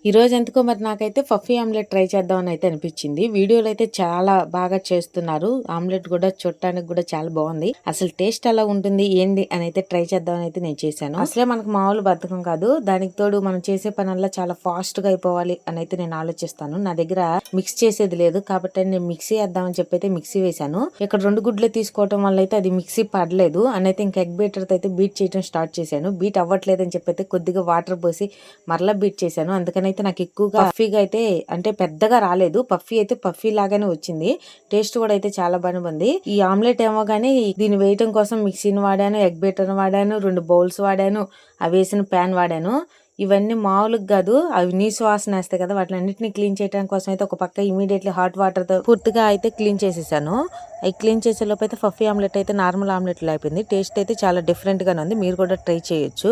ఈ రోజు ఎందుకో మరి నాకైతే పఫీ ఆమ్లెట్ ట్రై చేద్దామని అయితే అనిపించింది. వీడియోలో అయితే చాలా బాగా చేస్తున్నారు. ఆమ్లెట్ కూడా చూడటానికి కూడా చాలా బాగుంది. అసలు టేస్ట్ ఎలా ఉంటుంది ఏంది అని అయితే ట్రై చేద్దామని అయితే నేను చేశాను. అసలే మనకు మామూలు బద్ధకం కాదు, దానికి తోడు మనం చేసే పనల్లా చాలా ఫాస్ట్ గా అయిపోవాలి అని అయితే నేను ఆలోచిస్తాను. నా దగ్గర మిక్స్ చేసేది లేదు కాబట్టి నేను మిక్సీ వేద్దామని చెప్పి అయితే మిక్సీ వేసాను. ఇక్కడ 2 గుడ్లు తీసుకోవడం వల్ల అయితే అది మిక్సీ పడలేదు అని అయితే ఇంకా ఎగ్ బీటర్ అయితే బీట్ చేయడం స్టార్ట్ చేశాను. బీట్ అవ్వట్లేదు అని చెప్పి అయితే కొద్దిగా వాటర్ పోసి మరలా బీట్ చేశాను. అందుకని అయితే నాకు ఎక్కువగా పఫీగా అయితే అంటే పెద్దగా రాలేదు, పఫీ అయితే పఫీ లాగానే వచ్చింది. టేస్ట్ కూడా అయితే చాలా బాగానే ఉంది. ఈ ఆమ్లెట్ ఏమో గానీ దీన్ని వేయటం కోసం మిక్సీని వాడాను, ఎగ్ బీటర్ వాడాను, 2 బౌల్స్ వాడాను, అవి వేసిన ప్యాన్ వాడాను. ఇవన్నీ మామూలుగా కాదు, అవి నీసు వాసన వేస్తాయి కదా, వాటిని అన్నింటినీ క్లీన్ చేయడం కోసం అయితే ఒక పక్క ఇమీడియట్లీ హాట్ వాటర్ తో పూర్తిగా అయితే క్లీన్ చేసేసాను. అవి క్లీన్ చేసే లోపు అయితే పఫీ ఆమ్లెట్ అయితే నార్మల్ ఆమ్లెట్ అయిపోయింది. టేస్ట్ అయితే చాలా డిఫరెంట్ గానే ఉంది. మీరు కూడా ట్రై చేయొచ్చు.